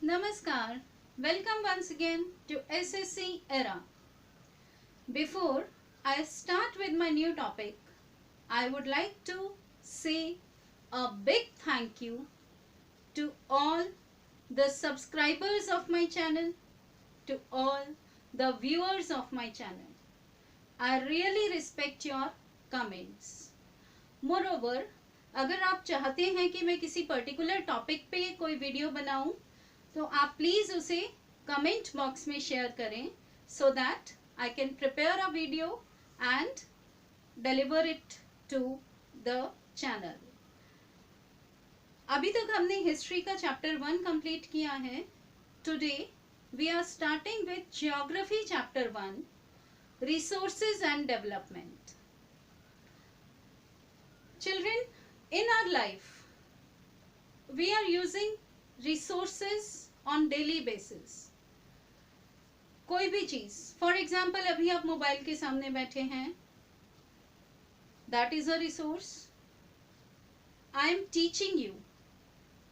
Namaskar. Welcome once again to SSC Era. Before I start with my new topic, I would like to say a big thank you to all the subscribers of my channel, to all the viewers of my channel. I really respect your comments. Moreover, अगर आप चाहते हैं कि मैं किसी particular topic पे कोई video बनाऊं, तो आप प्लीज़ उसे कमेंट बॉक्स में शेयर करें so that I can prepare a video and deliver it to the channel. अभी तक हमने हिस्ट्री का चैप्टर 1 कंप्लीट किया है. Today we are starting with geography chapter 1, resources and development. Children, in our life, we are using resources on daily basis. कोई भी चीज, for example अभी आप मोबाइल के सामने बैठे हैं, that is a resource. I am teaching you.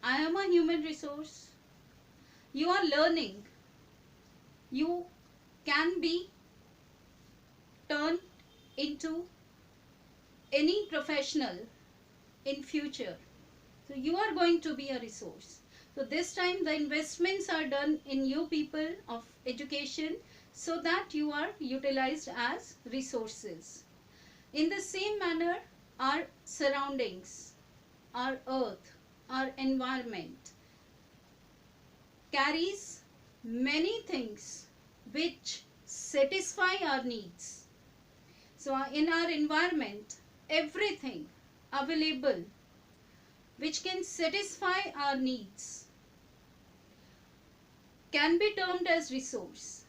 I am a human resource. You are learning. You can be turned into any professional in future. So you are going to be a resource. So this time the investments are done in you people of education so that you are utilized as resources. In the same manner, our surroundings, our earth, our environment carries many things which satisfy our needs. So in our environment, everything available which can satisfy our needs can be termed as resource.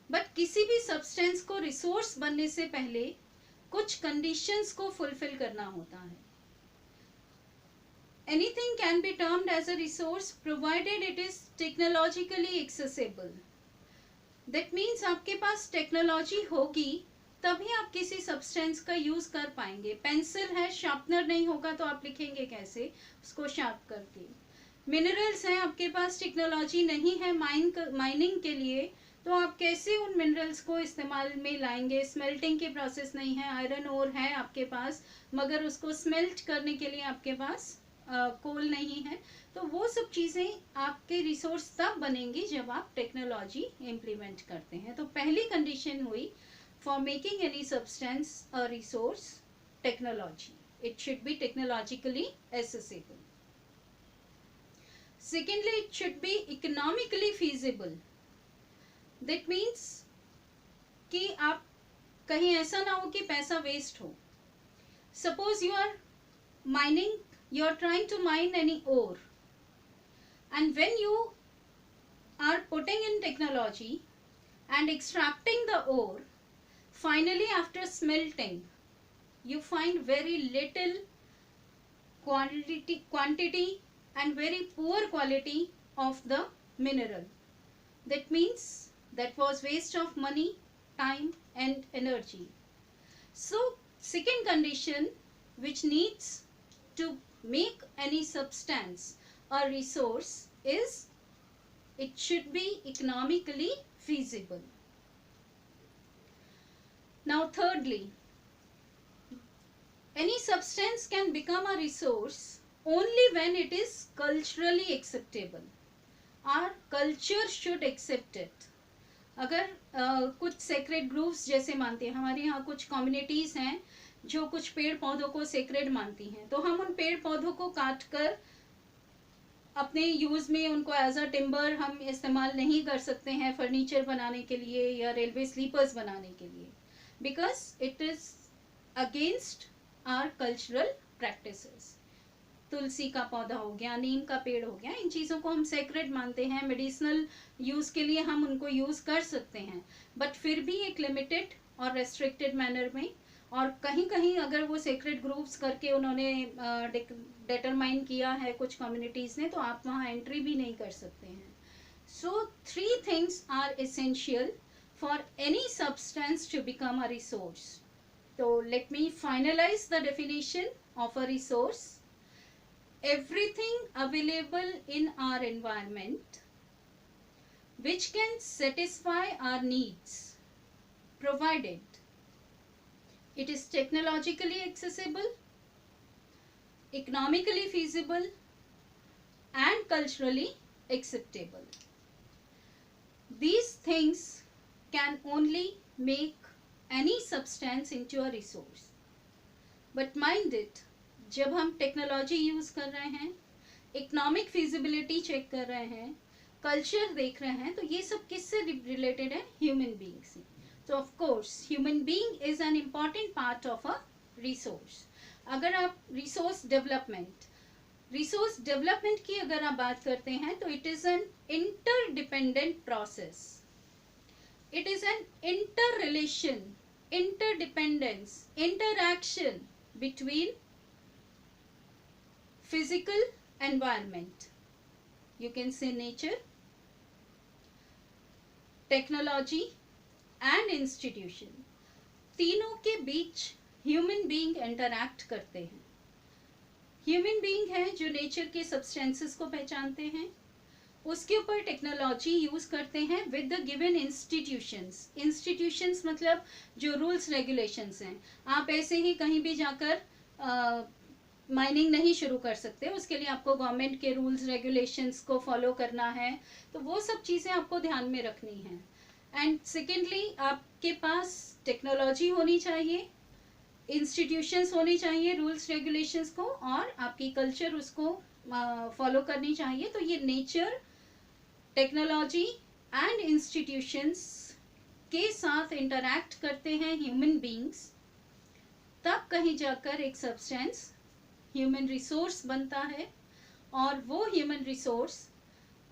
But किसी भी substance को resource बनने से पहले कुछ conditions को fulfill करना होता है. Anything can be termed as a resource provided it is technologically accessible. That means आपके पास टेक्नोलॉजी होगी तभी आप किसी सब्सटेंस का यूज कर पाएंगे. पेंसिल है, शार्पनर नहीं होगा तो आप लिखेंगे कैसे उसको शार्प करके. मिनरल्स हैं, आपके पास टेक्नोलॉजी नहीं है माइनिंग के लिए, तो आप कैसे उन मिनरल्स को इस्तेमाल में लाएंगे. स्मेल्टिंग की प्रोसेस नहीं है. आयरन ओर है आपके पास मगर उसको स्मेल्ट करने के लिए आपके पास कोल नहीं है. तो वो सब चीज़ें आपके रिसोर्स तब बनेंगी जब आप टेक्नोलॉजी इम्प्लीमेंट करते हैं. तो पहली कंडीशन हुई for making any substance a resource, technology. It should be technologically accessible. Secondly, it should be economically feasible. That means कि आप कहीं ऐसा ना हो कि पैसा वेस्ट हो. Suppose you are mining, you are trying to mine any ore, and when you are putting in technology and extracting the ore, finally after smelting you find very little quantity and very poor quality of the mineral. That means that was waste of money, time and energy. So second condition which needs to make any substance a resource is it should be economically feasible. Now thirdly, any substance can become a resource only when it is culturally acceptable. Our culture should accept it. अगर कुछ sacred groves जैसे मानते हैं, हमारे यहाँ कुछ communities हैं जो कुछ पेड़ पौधों को sacred मानती हैं, तो हम उन पेड़ पौधों को काट कर अपने यूज में उनको एज अ टिम्बर हम इस्तेमाल नहीं कर सकते हैं फर्नीचर बनाने के लिए या रेलवे स्लीपर्स बनाने के लिए, because it is against our cultural practices. तुलसी का पौधा हो गया, नीम का पेड़ हो गया, इन चीज़ों को हम सेक्रेड मानते हैं. मेडिसिनल यूज़ के लिए हम उनको यूज़ कर सकते हैं बट फिर भी एक लिमिटेड और रेस्ट्रिक्टेड मैनर में. और कहीं कहीं अगर वो सेक्रेड ग्रुप्स करके उन्होंने डिटरमाइन किया है कुछ कम्युनिटीज़ ने, तो आप वहाँ एंट्री भी नहीं कर सकते हैं. So 3 things are essential for any substance to become a resource. So let me finalize the definition of a resource. everything available in our environment which can satisfy our needs, provided it is technologically accessible, economically feasible, and culturally acceptable. These things can only make any substance into a resource. But mind it, जब हम technology use कर रहे हैं, economic feasibility check कर रहे हैं, culture देख रहे हैं, तो ये सब किससे रिलेटेड है? ह्यूमन बीइंग से. तो of course human being is an important part of a resource. अगर आप रिसोर्स डेवलपमेंट की अगर आप बात करते हैं, तो it is an interdependent process. It is an inter relation, interdependence, interaction between physical environment, you can say nature, technology and institution. तीनों के बीच ह्यूमन बीइंग इंटरैक्ट करते हैं. ह्यूमन बीइंग है जो नेचर के सब्सटेंसेस को पहचानते हैं, उसके ऊपर टेक्नोलॉजी यूज करते हैं with the given institutions. Institutions मतलब जो रूल्स रेगुलेशंस हैं. आप ऐसे ही कहीं भी जाकर माइनिंग नहीं शुरू कर सकते, उसके लिए आपको गवर्नमेंट के रूल्स रेगुलेशंस को फॉलो करना है. तो वो सब चीज़ें आपको ध्यान में रखनी है. एंड सेकेंडली आपके पास टेक्नोलॉजी होनी चाहिए, इंस्टीट्यूशंस होनी चाहिए रूल्स रेगुलेशंस को, और आपकी कल्चर उसको फॉलो करनी चाहिए. तो ये नेचर, टेक्नोलॉजी एंड इंस्टीट्यूशंस के साथ इंटरैक्ट करते हैं ह्यूमन बीइंग्स, तब कहीं जाकर एक सब्सटेंस ह्यूमन रिसोर्स बनता है. और वो ह्यूमन रिसोर्स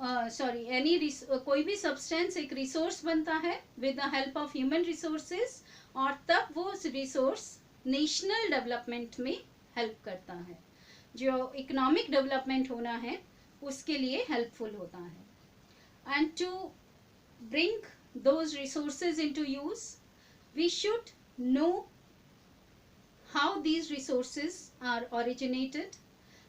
कोई भी सब्सटेंस एक रिसोर्स बनता है with the help of human resources, और तब वो रिसोर्स नेशनल डेवलपमेंट में हेल्प करता है. जो इकोनॉमिक डेवलपमेंट होना है उसके लिए हेल्पफुल होता है. And to bring those resources into use, we should know how these resources are originated,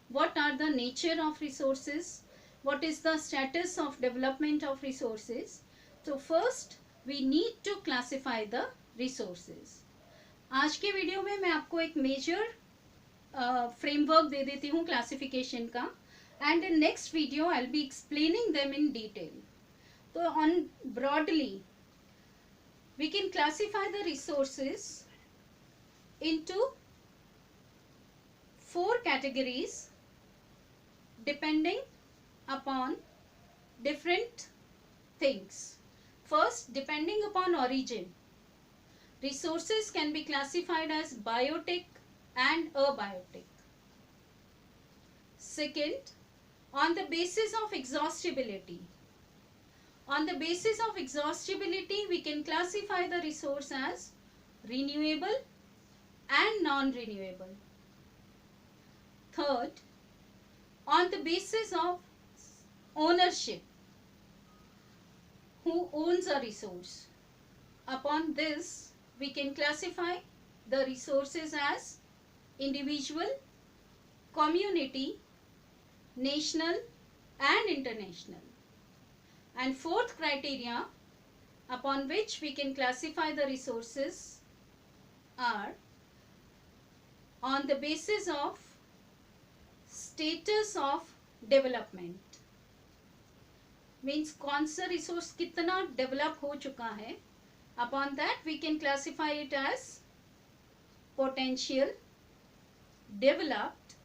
what are the nature of resources, what is the status of development of resources. So first we need to classify the resources. आज के video में मैं आपको एक major framework दे देती हूँ classification का, and in next video I will be explaining them in detail. तो on broadly we can classify the resources into 4 categories depending upon different things. First, depending upon origin, resources can be classified as biotic and abiotic. Second, on the basis of exhaustibility. On the basis of exhaustibility, we can classify the resource as renewable and non-renewable. Third, on the basis of ownership, who owns a resource. Upon this, we can classify the resources as individual, community, national and international. And fourth criteria upon which we can classify the resources are on the basis of status of development. Means कौन सा resource कितना develop हो चुका है. Upon that we can classify it as potential, developed,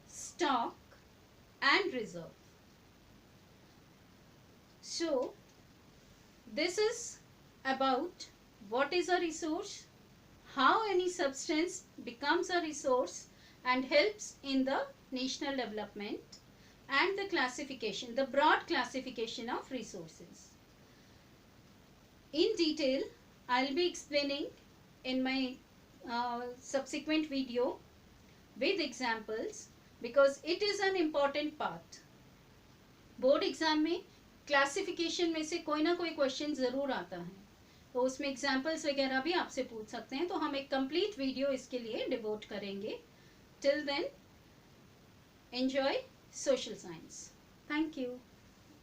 stock and reserve. So this is about what is a resource, how any substance becomes a resource and helps in the national development, and the classification, the broad classification of resources. In detail, I'll be explaining in my subsequent video with examples, because it is an important part. Board exam में classification में से कोई ना कोई question ज़रूर आता है, तो उसमें एग्जाम्पल्स वगैरह भी आपसे पूछ सकते हैं. तो हम एक कंप्लीट वीडियो इसके लिए डिवोट करेंगे. Till then enjoy social science. Thank you.